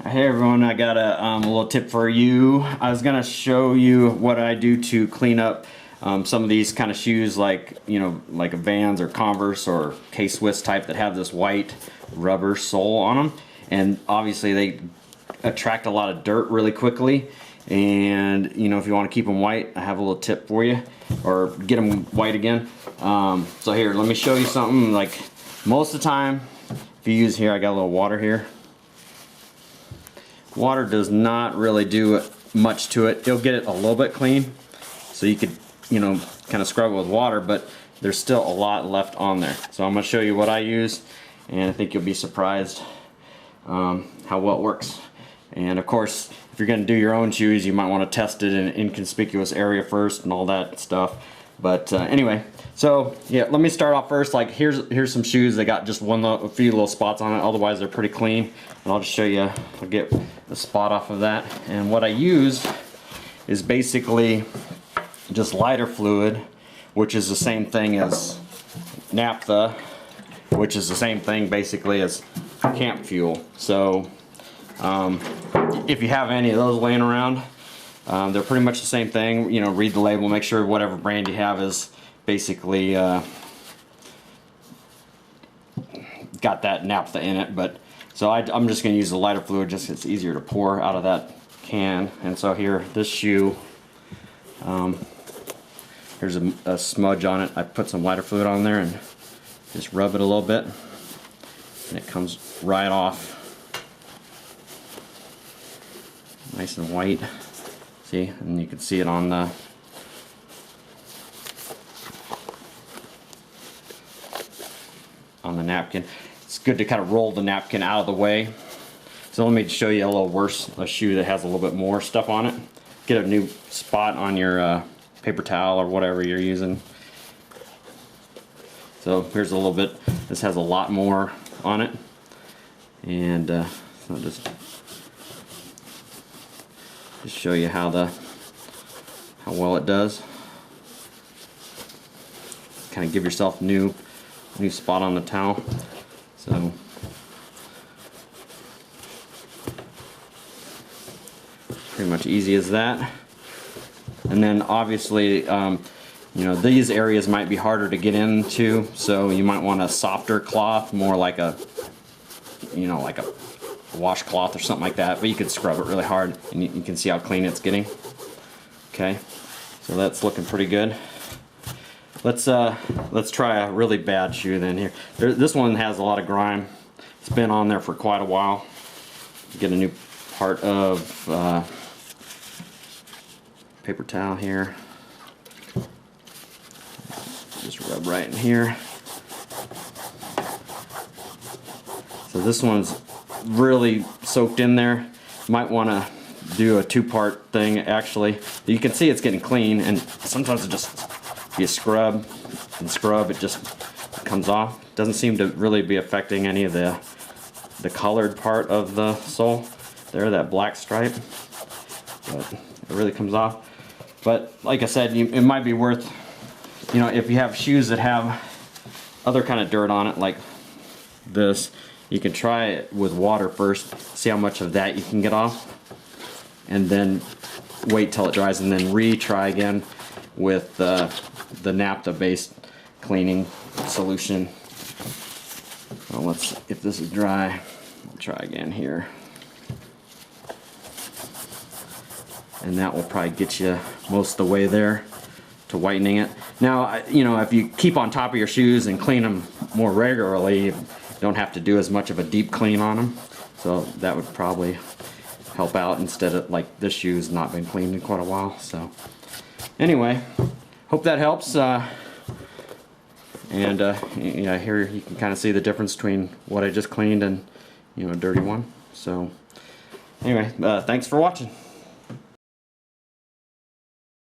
Hey everyone, I got a little tip for you. I was gonna show you what I do to clean up some of these kind of shoes, like like a Vans or Converse or K-Swiss type that have this white rubber sole on them, and obviously they attract a lot of dirt really quickly. And if you want to keep them white, I have a little tip for you, or get them white again. So here, let me show you something. Like most of the time, if you use here, I got a little water here. Water does not really do much to it. It'll get it a little bit clean, so you could, kind of scrub it with water, but there's still a lot left on there. So I'm going to show you what I use, and I think you'll be surprised how well it works. And of course, if you're going to do your own shoes, you might want to test it in an inconspicuous area first and all that stuff. But anyway, so yeah, let me start off first. Like here's some shoes that got just a few little spots on it. Otherwise, they're pretty clean. And I'll just show you. I'll get the spot off of that. And what I use is basically just lighter fluid, which is the same thing as naphtha, which is the same thing basically as camp fuel. So if you have any of those laying around, they're pretty much the same thing. Read the label, make sure whatever brand you have is basically got that naphtha in it. But so I'm just going to use the lighter fluid, just it's easier to pour out of that can. And so here, this shoe, here's a smudge on it. I put some lighter fluid on there and just rub it a little bit, and it comes right off, nice and white. See, and you can see it on the napkin. It's good to kind of roll the napkin out of the way. So let me show you a shoe that has a little bit more stuff on it. Get a new spot on your paper towel or whatever you're using. So here's a little bit. This has a lot more on it, and so just show you how well it does. Kind of give yourself new spot on the towel. So pretty much easy as that. And then obviously these areas might be harder to get into, so you might want a softer cloth, more like a like a washcloth or something like that, but you could scrub it really hard, and you can see how clean it's getting. Okay, so that's looking pretty good. Let's try a really bad shoe then. Here, this one has a lot of grime. It's been on there for quite a while. Get a new part of paper towel here. Just rub right in here. So this one's really soaked in there. Might want to do a two-part thing actually. You can see it's getting clean, and sometimes it just, you scrub and scrub, it just comes off. Doesn't seem to really be affecting any of the colored part of the sole there, that black stripe, but it really comes off. But like I said, it might be worth, if you have shoes that have other kind of dirt on it like this, you can try it with water first, see how much of that you can get off, and then wait till it dries, and then retry again with the naphtha based cleaning solution. Well, if this is dry, I'll try again here. And that will probably get you most of the way there to whitening it. Now, if you keep on top of your shoes and clean them more regularly, you don't have to do as much of a deep clean on them. So that would probably help out, instead of like this shoe's not been cleaned in quite a while. So anyway, hope that helps. Here you can kind of see the difference between what I just cleaned and a dirty one. So anyway, thanks for watching.